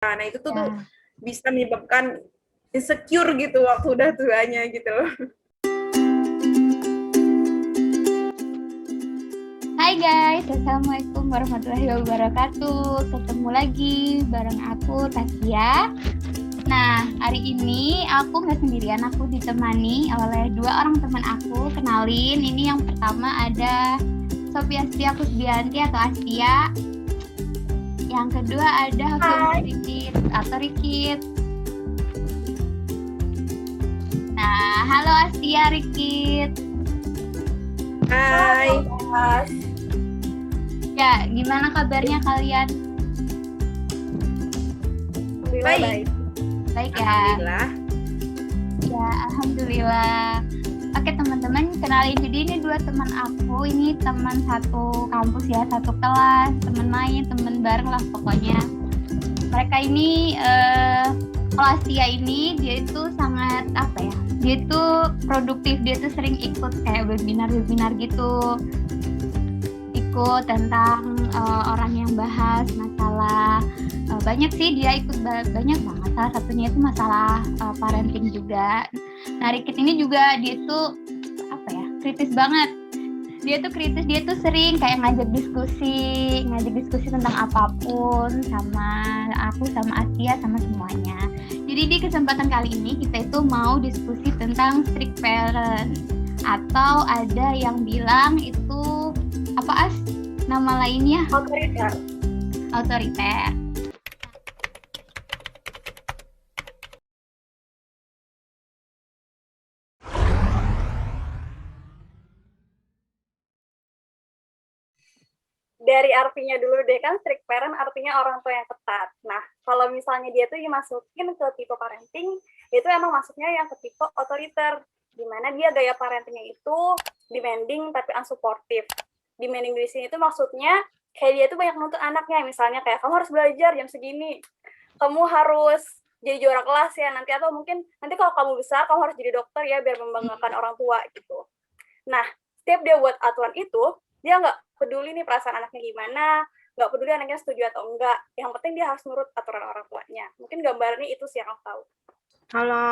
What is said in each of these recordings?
Nah, itu tuh Ya. bisa menyebabkan insecure gitu waktu udah tuanya gitu loh. Hai guys, Assalamualaikum warahmatullahi wabarakatuh. Ketemu lagi bareng aku, Tasya. Nah, hari ini aku nggak sendirian, aku ditemani oleh dua orang teman aku. Kenalin, ini yang pertama ada Sophia Astia Kusbianti atau Astia. Yang kedua ada Hafil Rikit atau Rikit. Nah, halo Astia, Rikit. Hai. Ya, gimana kabarnya kalian? Baik. Baik ya. Alhamdulillah. Ya, alhamdulillah. Oke teman-teman, kenalin, jadi ini dua teman aku, ini teman satu kampus ya, satu kelas, teman main, teman bareng lah pokoknya. Mereka ini, kalau Astia ini, dia itu sangat, dia itu produktif, dia itu sering ikut kayak webinar-webinar gitu. Ikut tentang orang yang bahas masalah, banyak sih dia ikut banyak banget, salah satunya itu masalah parenting juga. Nah, Rikit ini juga dia tuh kritis banget. Dia tuh sering kayak ngajak diskusi tentang apapun sama aku, sama Asia, sama semuanya. Jadi di kesempatan kali ini kita itu mau diskusi tentang strict parent, atau ada yang bilang itu apa nama lainnya? Otoriter. Dari artinya dulu deh, kan strict parent artinya orang tua yang ketat. Nah, kalau misalnya dia tuh dimasukin ke tipe parenting, itu emang masuknya yang ke tipe otoriter, di mana dia gaya parentingnya itu demanding tapi unsupportive. Demanding di sini itu maksudnya kayak dia tuh banyak nuntut anaknya, misalnya kayak kamu harus belajar jam segini, kamu harus jadi juara kelas ya nanti, atau mungkin nanti kalau kamu besar kamu harus jadi dokter ya biar membanggakan orang tua gitu. Nah, setiap dia buat aturan itu, dia nggak peduli nih perasaan anaknya gimana, nggak peduli anaknya setuju atau enggak, yang penting dia harus nurut aturan orang tuanya. Mungkin gambarnya itu sih yang aku tahu. Kalau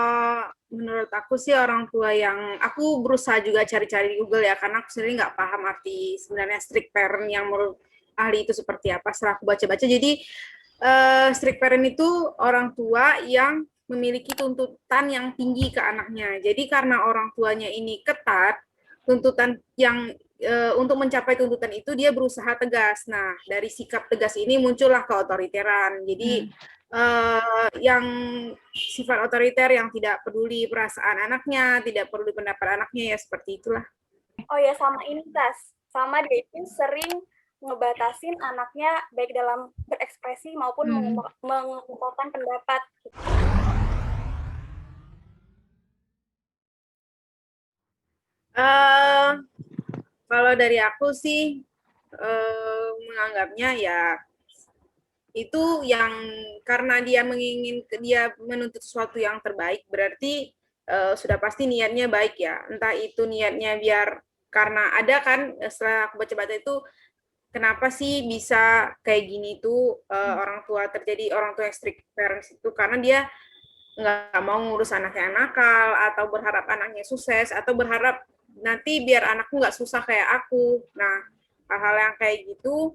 menurut aku sih orang tua yang, aku berusaha juga cari-cari di Google ya, karena aku sendiri nggak paham arti sebenarnya strict parent yang menurut ahli itu seperti apa. Setelah aku baca-baca, jadi strict parent itu orang tua yang memiliki tuntutan yang tinggi ke anaknya. Jadi karena orang tuanya ini ketat, tuntutan yang untuk mencapai tuntutan itu dia berusaha tegas. Nah, dari sikap tegas ini muncullah keotoriteran. Jadi yang sifat otoriter yang tidak peduli perasaan anaknya, tidak peduli pendapat anaknya, ya seperti itulah. Oh ya, sama ini Tas, sama dia itu sering ngebatasin anaknya baik dalam berekspresi maupun mengungkapkan pendapat. Kalau dari aku sih menganggapnya ya itu yang karena dia menuntut sesuatu yang terbaik, berarti sudah pasti niatnya baik ya. Entah itu niatnya biar karena ada kan, setelah aku baca-baca itu kenapa sih bisa kayak gini tuh, terjadi orang tua yang strict parents itu karena dia nggak mau ngurus anaknya nakal, atau berharap anaknya sukses, atau berharap nanti biar anakku nggak susah kayak aku. Nah, hal-hal yang kayak gitu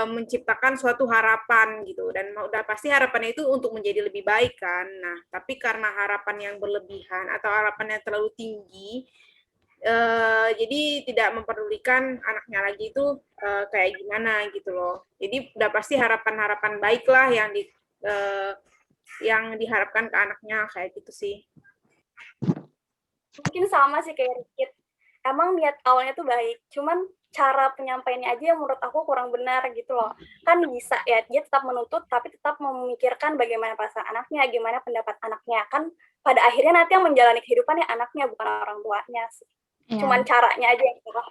menciptakan suatu harapan gitu, dan udah pasti harapannya itu untuk menjadi lebih baik kan. Nah, tapi karena harapan yang berlebihan atau harapan yang terlalu tinggi, jadi tidak memperdulikan anaknya lagi itu kayak gimana gitu loh. Jadi udah pasti harapan-harapan baik lah yang diharapkan ke anaknya kayak gitu sih. Mungkin sama sih kayak Rikit. Emang niat awalnya tuh baik, cuman cara penyampaiannya aja yang menurut aku kurang benar gitu loh. Kan bisa ya, dia tetap menuntut tapi tetap memikirkan bagaimana perasaan anaknya, gimana pendapat anaknya. Kan pada akhirnya nanti yang menjalani kehidupannya anaknya, bukan orang tuanya sih. Ya. Cuman caranya aja yang salah.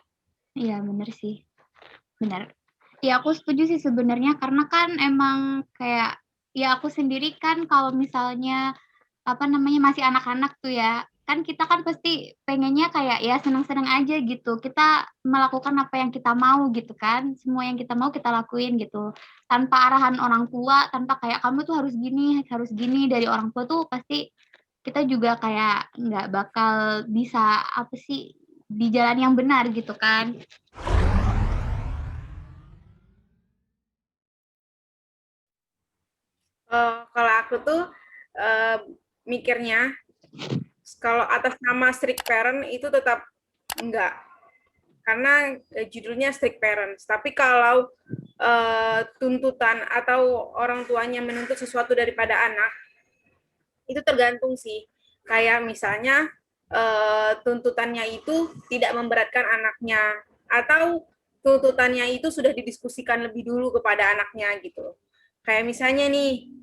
Iya, bener sih. Benar. Ya, aku setuju sih sebenarnya, karena kan emang kayak, ya aku sendiri kan kalau misalnya, masih anak-anak tuh ya, kan kita kan pasti pengennya kayak ya senang-senang aja gitu. Kita melakukan apa yang kita mau gitu kan. Semua yang kita mau kita lakuin gitu. Tanpa arahan orang tua, tanpa kayak kamu tuh harus gini dari orang tua tuh pasti kita juga kayak nggak bakal bisa apa sih di jalan yang benar gitu kan. Kalau aku tuh mikirnya kalau atas nama strict parent itu tetap enggak, karena judulnya strict parents. Tapi kalau tuntutan atau orang tuanya menuntut sesuatu daripada anak, itu tergantung sih. Kayak misalnya tuntutannya itu tidak memberatkan anaknya, atau tuntutannya itu sudah didiskusikan lebih dulu kepada anaknya gitu. Kayak misalnya nih,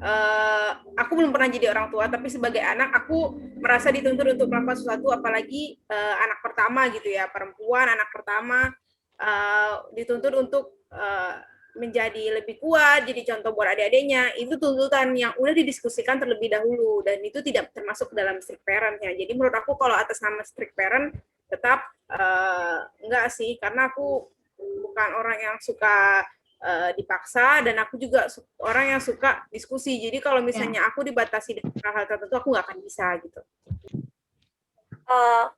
aku belum pernah jadi orang tua, tapi sebagai anak aku merasa dituntut untuk melakukan sesuatu, apalagi anak pertama gitu ya, perempuan, anak pertama, dituntut untuk menjadi lebih kuat, jadi contoh buat adik-adiknya, itu tuntutan yang udah didiskusikan terlebih dahulu, dan itu tidak termasuk dalam strict parent-nya. Jadi menurut aku kalau atas nama strict parent, tetap enggak sih, karena aku bukan orang yang suka dipaksa, dan aku juga orang yang suka diskusi. Jadi kalau misalnya aku dibatasi dengan hal-hal tertentu, aku nggak akan bisa gitu.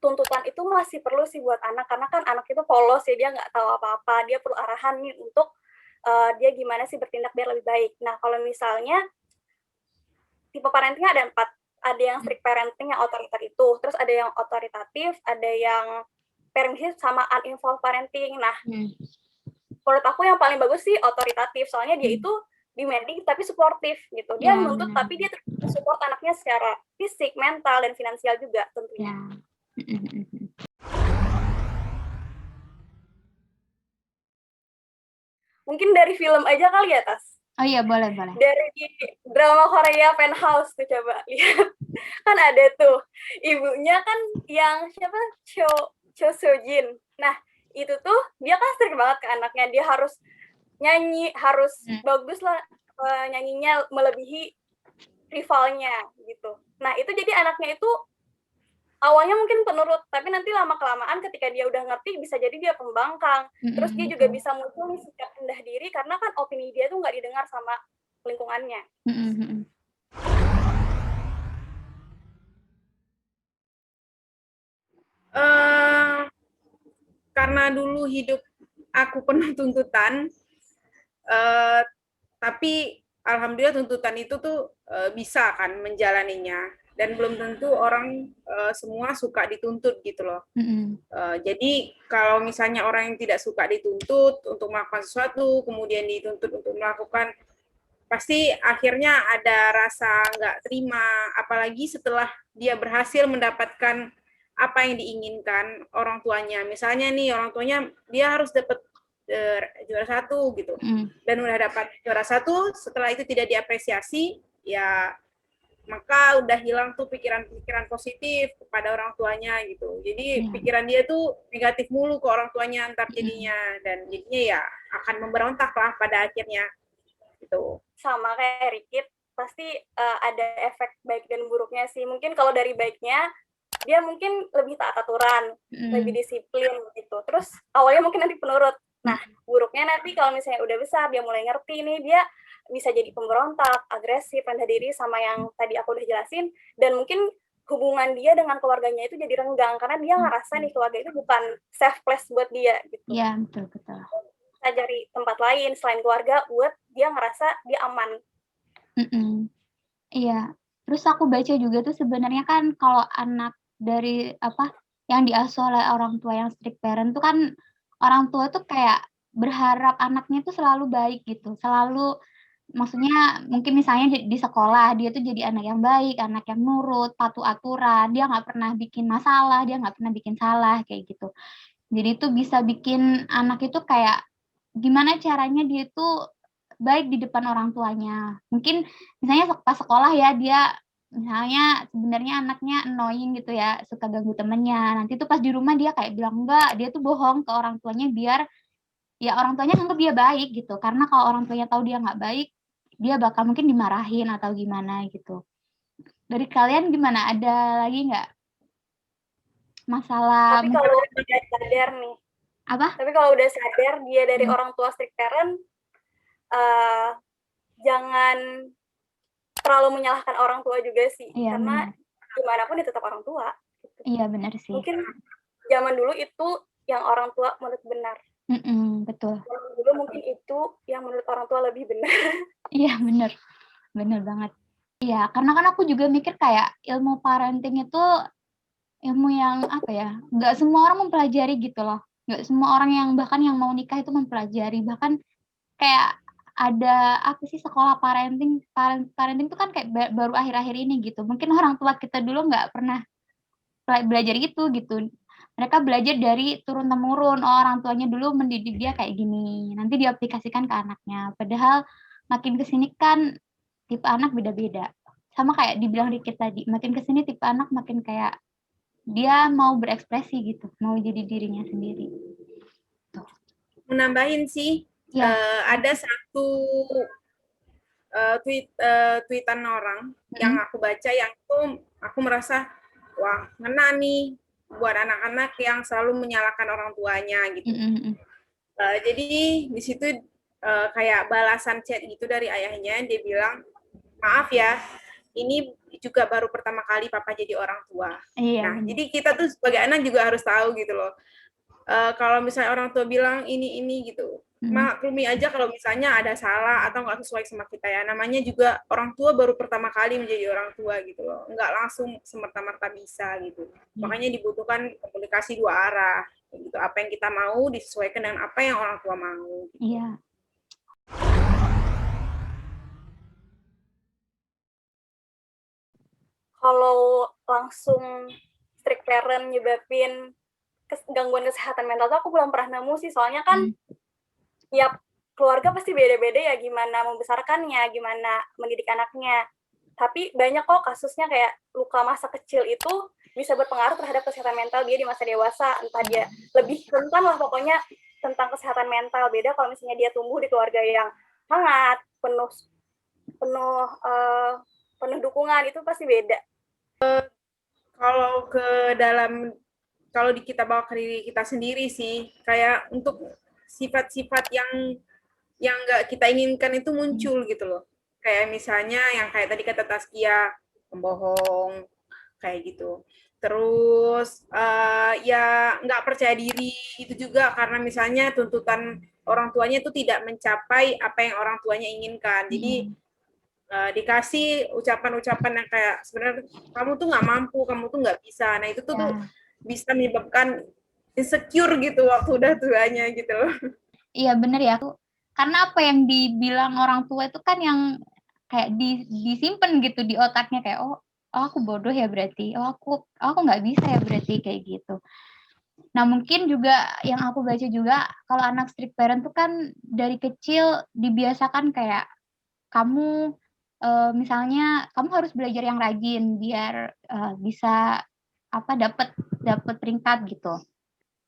Tuntutan itu masih perlu sih buat anak, karena kan anak itu polos ya, dia nggak tahu apa-apa, dia perlu arahan nih untuk dia gimana sih bertindak biar lebih baik. Nah, kalau misalnya tipe parenting ada 4, ada yang strict parenting yang otoriter itu, terus ada yang otoritatif, ada yang permisif sama uninvolved parenting. Nah, menurut aku yang paling bagus sih otoritatif, soalnya dia itu demanding tapi suportif gitu. Dia menuntut tapi dia support anaknya secara fisik, mental, dan finansial juga tentunya. Mungkin dari film aja kali ya, Tas? Oh iya, boleh. Dari drama Korea Penthouse tuh, coba lihat. Kan ada tuh, ibunya kan yang siapa? Cho Seo-jin. Nah, itu tuh dia kan strict banget ke anaknya. Dia harus nyanyi, harus bagus lah nyanyinya melebihi rivalnya gitu. Nah, itu jadi anaknya itu awalnya mungkin penurut, tapi nanti lama-kelamaan ketika dia udah ngerti, bisa jadi dia pembangkang. Terus dia juga bisa muncul nih sikap rendah diri, karena kan opini dia tuh nggak didengar sama lingkungannya. Karena dulu hidup aku penuh tuntutan, tapi alhamdulillah tuntutan itu tuh bisa kan menjalaninya, dan belum tentu orang semua suka dituntut gitu loh. Jadi kalau misalnya orang yang tidak suka dituntut untuk melakukan sesuatu, kemudian dituntut untuk melakukan, pasti akhirnya ada rasa nggak terima, apalagi setelah dia berhasil mendapatkan apa yang diinginkan orang tuanya. Misalnya nih orang tuanya dia harus dapat juara 1 gitu, dan udah dapat juara 1, setelah itu tidak diapresiasi, ya maka udah hilang tuh pikiran-pikiran positif kepada orang tuanya gitu. Jadi pikiran dia tuh negatif mulu ke orang tuanya antar jadinya, dan jadinya ya akan memberontak lah pada akhirnya gitu. Sama kayak Rikit, pasti ada efek baik dan buruknya sih. Mungkin kalau dari baiknya, dia mungkin lebih taat aturan, lebih disiplin gitu. Terus awalnya mungkin nanti penurut. Nah, buruknya nanti kalau misalnya udah besar, dia mulai ngerti nih, dia bisa jadi pemberontak, agresif, rendah diri, sama yang tadi aku udah jelasin. Dan mungkin hubungan dia dengan keluarganya itu jadi renggang, karena dia ngerasa nih keluarga itu bukan safe place buat dia gitu. Iya, betul. Kita cari tempat lain selain keluarga buat dia ngerasa dia aman. Iya. Terus aku baca juga tuh sebenarnya kan kalau anak dari yang diasuh oleh orang tua yang strict parent tuh kan orang tua tuh kayak berharap anaknya tuh selalu baik gitu, selalu maksudnya mungkin misalnya di sekolah dia tuh jadi anak yang baik, anak yang nurut, patuh aturan, dia nggak pernah bikin masalah, dia nggak pernah bikin salah kayak gitu. Jadi itu bisa bikin anak itu kayak gimana caranya dia tuh baik di depan orang tuanya. Mungkin misalnya pas sekolah ya dia misalnya sebenarnya anaknya annoying gitu ya, suka ganggu temennya. Nanti tuh pas di rumah dia kayak bilang enggak, dia tuh bohong ke orang tuanya biar ya orang tuanya anggap dia baik gitu. Karena kalau orang tuanya tahu dia nggak baik, dia bakal mungkin dimarahin atau gimana gitu. Dari kalian gimana? Ada lagi nggak? masalah Tapi kalau udah sadar nih, apa? tapi kalau udah sadar dia dari orang tua strict parent, jangan terlalu menyalahkan orang tua juga sih, Iya, karena benar. gimana pun dia tetap orang tua. Gitu. Iya, benar sih. Mungkin zaman dulu itu yang orang tua menurut benar. Betul. Zaman dulu mungkin itu yang menurut orang tua lebih benar. Iya, benar. Benar banget. Iya, karena kan aku juga mikir kayak ilmu parenting itu ilmu yang apa ya, nggak semua orang mempelajari gitu loh. Nggak semua orang yang bahkan yang mau nikah itu mempelajari. Bahkan kayak ada apa sih sekolah parenting itu kan kayak baru akhir-akhir ini gitu. Mungkin orang tua kita dulu nggak pernah belajar gitu. Mereka belajar dari turun-temurun. Oh, orang tuanya dulu mendidik dia kayak gini. Nanti diaplikasikan ke anaknya. Padahal makin kesini kan tipe anak beda-beda. Sama kayak dibilang Dikit tadi, makin kesini tipe anak makin kayak dia mau berekspresi gitu, mau jadi dirinya sendiri. Tuh. Menambahin sih, Ya. ada satu tweetan orang yang aku baca yang itu aku merasa wah ngena nih buat anak-anak yang selalu menyalahkan orang tuanya gitu. Jadi di situ kayak balasan chat gitu dari ayahnya, dia bilang maaf ya, ini juga baru pertama kali papa jadi orang tua. Nah, jadi kita tuh sebagai anak juga harus tahu gitu loh. Kalau misalnya orang tua bilang ini gitu, maklumi aja kalau misalnya ada salah atau nggak sesuai sama kita ya. Namanya juga orang tua baru pertama kali menjadi orang tua gitu loh. Nggak langsung semerta-merta bisa gitu. Makanya dibutuhkan komunikasi dua arah. Gitu. Apa yang kita mau disesuaikan dengan apa yang orang tua mau. Gitu. Iya. Kalau langsung strict parent nyebabin gangguan kesehatan mental tuh aku belum pernah nemu sih, soalnya kan tiap keluarga pasti beda-beda ya gimana membesarkannya, gimana mendidik anaknya. Tapi banyak kok kasusnya kayak luka masa kecil itu bisa berpengaruh terhadap kesehatan mental dia di masa dewasa, entah dia lebih rentan lah pokoknya tentang kesehatan mental. Beda kalau misalnya dia tumbuh di keluarga yang hangat, penuh dukungan, itu pasti beda. Kalau kita bawa ke diri kita sendiri sih, kayak untuk sifat-sifat yang nggak kita inginkan itu muncul gitu loh. Kayak misalnya yang kayak tadi kata Taskia, pembohong, kayak gitu. Terus ya nggak percaya diri itu juga karena misalnya tuntutan orang tuanya itu tidak mencapai apa yang orang tuanya inginkan. Jadi dikasih ucapan-ucapan yang kayak sebenarnya kamu tuh nggak mampu, kamu tuh nggak bisa. Nah itu tuh bisa menyebabkan insecure gitu waktu udah tuanya gitu loh. Iya bener ya, karena apa yang dibilang orang tua itu kan yang kayak disimpan gitu di otaknya kayak oh aku bodoh ya berarti, oh aku nggak bisa ya berarti kayak gitu. Nah mungkin juga yang aku baca juga kalau anak strict parent tuh kan dari kecil dibiasakan kayak kamu misalnya kamu harus belajar yang rajin biar bisa dapat peringkat gitu.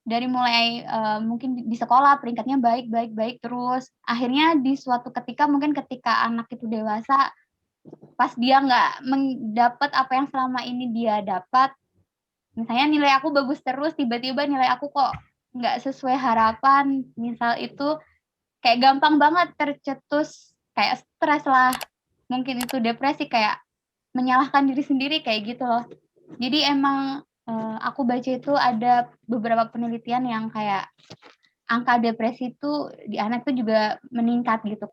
Dari mulai mungkin di sekolah peringkatnya baik terus akhirnya di suatu ketika mungkin ketika anak itu dewasa pas dia nggak mendapat apa yang selama ini dia dapat, misalnya nilai aku bagus terus tiba-tiba nilai aku kok nggak sesuai harapan, misal itu kayak gampang banget tercetus kayak stres lah, mungkin itu depresi kayak menyalahkan diri sendiri kayak gitu loh. Jadi emang aku baca itu ada beberapa penelitian yang kayak angka depresi itu di anak itu juga meningkat gitu.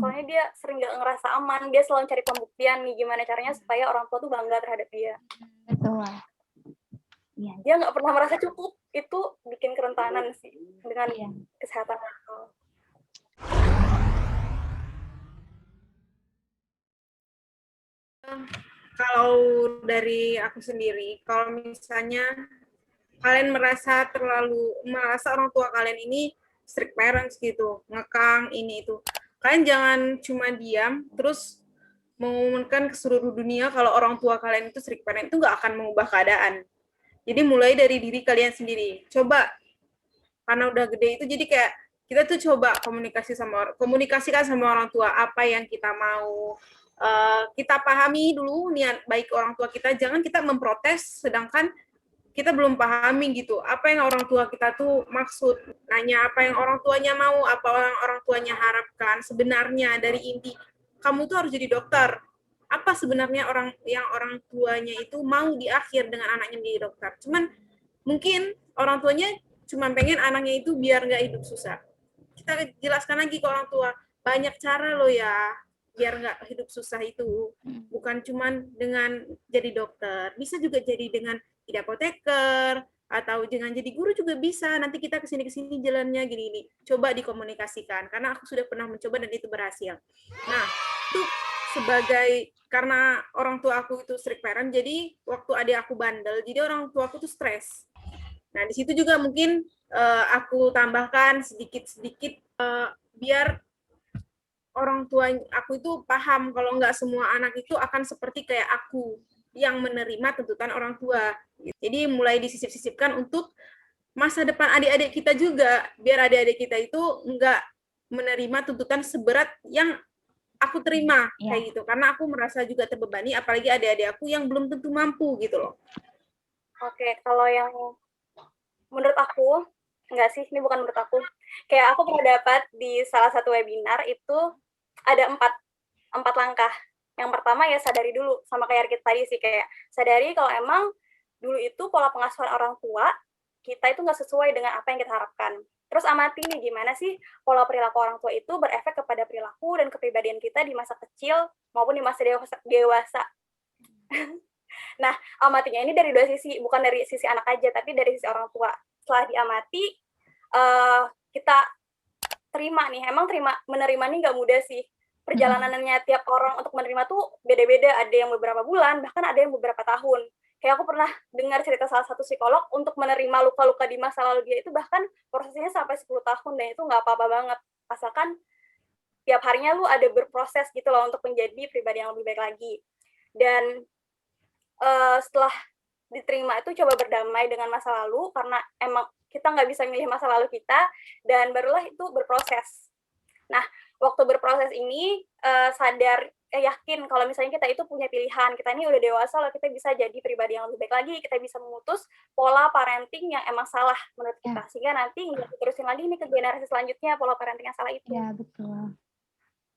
Soalnya dia sering gak ngerasa aman, dia selalu cari pembuktian nih gimana caranya supaya orang tua tuh bangga terhadap dia. Betul. Ya. Dia nggak pernah merasa cukup, itu bikin kerentanan sih dengan kesehatan mental. Kalau dari aku sendiri, kalau misalnya kalian merasa orang tua kalian ini strict parents gitu, ngekang ini itu, kalian jangan cuma diam terus mengumumkan ke seluruh dunia kalau orang tua kalian itu strict parent, itu nggak akan mengubah keadaan. Jadi mulai dari diri kalian sendiri. Coba karena udah gede itu jadi kayak kita tuh coba komunikasikan sama orang tua apa yang kita mau. Kita pahami dulu niat baik orang tua kita, jangan kita memprotes sedangkan kita belum pahami gitu apa yang orang tua kita tuh maksud, nanya apa yang orang tuanya mau, apa yang orang tuanya harapkan sebenarnya dari inti kamu tuh harus jadi dokter, apa sebenarnya orang tuanya itu mau di akhir dengan anaknya menjadi dokter. Cuman mungkin orang tuanya cuma pengen anaknya itu biar nggak hidup susah. Kita jelaskan lagi ke orang tua, banyak cara loh ya biar nggak hidup susah itu. Bukan cuma dengan jadi dokter, bisa juga jadi dengan jadi apoteker, atau dengan jadi guru juga bisa. Nanti kita kesini jalannya gini. Coba dikomunikasikan, karena aku sudah pernah mencoba dan itu berhasil. Nah, itu sebagai, karena orang tua aku itu strict parent, jadi waktu adik aku bandel, jadi orang tua aku tuh stres. Nah, di situ juga mungkin aku tambahkan sedikit-sedikit biar orang tua aku itu paham kalau nggak semua anak itu akan seperti kayak aku yang menerima tuntutan orang tua. Jadi mulai disisip-sisipkan untuk masa depan adik-adik kita juga, biar adik-adik kita itu nggak menerima tuntutan seberat yang aku terima, kayak gitu. Karena aku merasa juga terbebani, apalagi adik-adik aku yang belum tentu mampu gitu loh. Oke, kalau yang menurut aku, enggak sih, ini bukan menurut aku. Kayak aku pernah dapat di salah satu webinar itu ada empat langkah. Yang pertama ya sadari dulu, sama kayak kita tadi sih, kayak sadari kalau emang dulu itu pola pengasuhan orang tua kita itu nggak sesuai dengan apa yang kita harapkan. Terus amati nih gimana sih pola perilaku orang tua itu berefek kepada perilaku dan kepribadian kita di masa kecil maupun di masa dewasa. Nah, amatinya ini dari dua sisi, bukan dari sisi anak aja, tapi dari sisi orang tua. Setelah diamati, kita terima nih, emang menerima nih nggak mudah sih. Perjalanannya tiap orang untuk menerima tuh beda-beda, ada yang beberapa bulan, bahkan ada yang beberapa tahun. Kayak aku pernah dengar cerita salah satu psikolog, untuk menerima luka-luka di masa lalu dia itu bahkan prosesnya sampai 10 tahun, dan itu nggak apa-apa banget. Asalkan tiap harinya lu ada berproses gitu loh untuk menjadi pribadi yang lebih baik lagi. Dan setelah diterima itu coba berdamai dengan masa lalu, karena emang kita nggak bisa milih masa lalu kita, dan barulah itu berproses. Nah, waktu berproses ini yakin kalau misalnya kita itu punya pilihan, kita ini udah dewasa loh, kita bisa jadi pribadi yang lebih baik lagi, kita bisa memutus pola parenting yang emang salah menurut kita, sehingga nanti nggak diterusin lagi nih ke generasi selanjutnya pola parenting yang salah itu. Ya, betul.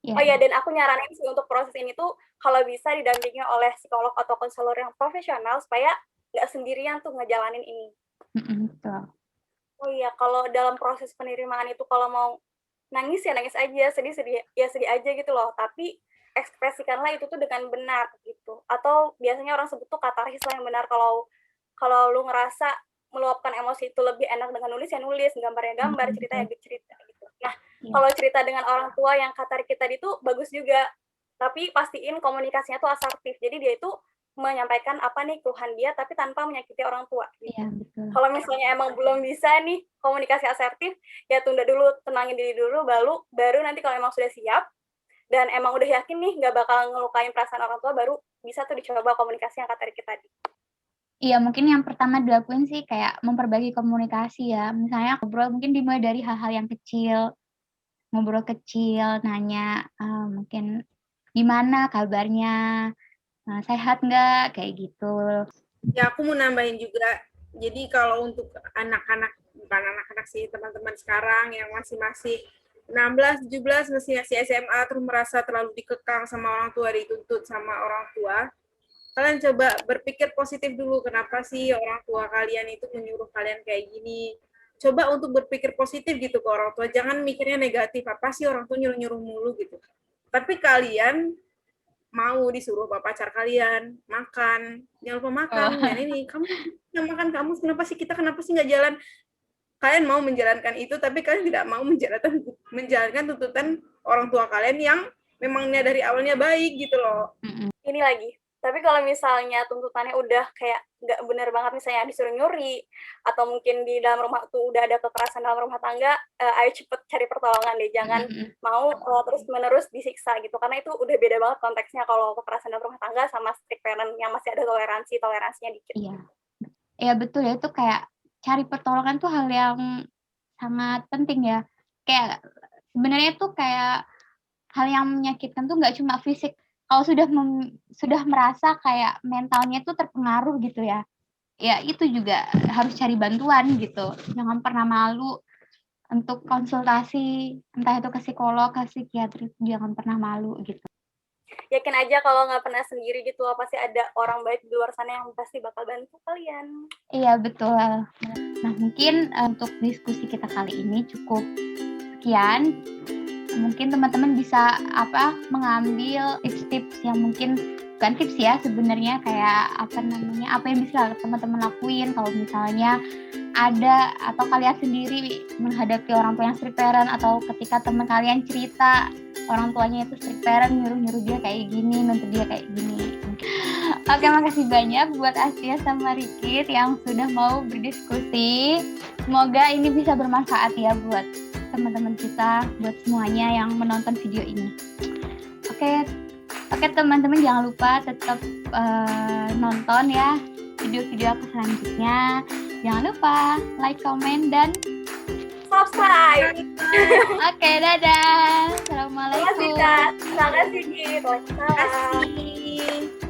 Oh iya, dan aku nyaranin sih untuk proses ini tuh kalau bisa didampingi oleh psikolog atau konselor yang profesional supaya nggak sendirian tuh ngejalanin ini. Betul. Oh iya, kalau dalam proses penerimaan itu kalau mau nangis ya nangis aja, sedih ya sedih aja gitu loh, tapi ekspresikanlah itu tuh dengan benar gitu. Atau biasanya orang sebut tuh katarsis lah yang benar, kalau lu ngerasa meluapkan emosi itu lebih enak dengan nulis ya nulis, gambarnya gambar, cerita ya cerita gitu. Nah, kalau cerita dengan orang tua yang kata kita itu bagus juga, tapi pastiin komunikasinya tuh asertif. Jadi dia itu menyampaikan apa nih keluhan dia, tapi tanpa menyakiti orang tua. Gitu. Iya, betul. Kalau misalnya emang belum bisa nih komunikasi asertif, ya tunda dulu, tenangin diri dulu, baru nanti kalau emang sudah siap, dan emang udah yakin nih nggak bakal ngelukain perasaan orang tua, baru bisa tuh dicoba komunikasi yang kata kita tadi. Iya, mungkin yang pertama dilakuin sih kayak memperbaiki komunikasi ya. Misalnya ngobrol mungkin dimulai dari hal-hal yang kecil, ngobrol kecil, nanya mungkin gimana kabarnya, sehat nggak, kayak gitu. Ya, aku mau nambahin juga, jadi kalau untuk anak-anak, bukan anak-anak sih, teman-teman sekarang yang masih 16, 17, masih SMA, terus merasa terlalu dikekang sama orang tua, dituntut sama orang tua, kalian coba berpikir positif dulu, kenapa sih orang tua kalian itu menyuruh kalian kayak gini. Coba untuk berpikir positif gitu ke orang tua, jangan mikirnya negatif, apa sih orang tua nyuruh-nyuruh mulu gitu. Tapi kalian mau disuruh pacar kalian makan, jangan lupa makan, dan ini kamu yang makan, kamu kenapa sih nggak jalan. Kalian mau menjalankan itu, tapi kalian tidak mau menjalankan tuntutan orang tua kalian yang memangnya dari awalnya baik gitu loh. Ini lagi, tapi kalau misalnya tuntutannya udah kayak nggak bener banget, misalnya disuruh nyuri, atau mungkin di dalam rumah tuh udah ada kekerasan dalam rumah tangga, ayo cepet cari pertolongan deh, jangan mau terus-menerus disiksa gitu, karena itu udah beda banget konteksnya kalau kekerasan dalam rumah tangga sama strict parent yang masih ada toleransinya dikit. Iya betul ya, itu kayak cari pertolongan tuh hal yang sangat penting ya. Kayak sebenarnya tuh kayak hal yang menyakitkan tuh nggak cuma fisik. Kalau sudah merasa kayak mentalnya tuh terpengaruh gitu ya, ya itu juga harus cari bantuan gitu. Jangan pernah malu untuk konsultasi, entah itu ke psikolog, ke psikiatri, jangan pernah malu gitu. Yakin aja kalau nggak pernah sendiri gitu, pasti ada orang baik di luar sana yang pasti bakal bantu kalian. Iya, betul. Nah, mungkin untuk diskusi kita kali ini cukup sekian. Mungkin teman-teman bisa mengambil tips-tips yang mungkin bukan tips ya sebenarnya, kayak apa yang bisa teman-teman lakuin kalau misalnya ada atau kalian sendiri menghadapi orang tua yang strict parent, atau ketika teman kalian cerita orang tuanya itu strict parent, nyuruh dia kayak gini, nuntut dia kayak gini. Oke, makasih banyak buat Asia sama Rikit yang sudah mau berdiskusi. Semoga ini bisa bermanfaat ya buat teman-teman kita, buat semuanya yang menonton video ini. Oke teman-teman, jangan lupa tetap nonton ya video-video aku selanjutnya. Jangan lupa like, comment, dan subscribe. Oke, dadah. Assalamualaikum. Terima kasih, Kak. Terima kasih, Git. Terima kasih.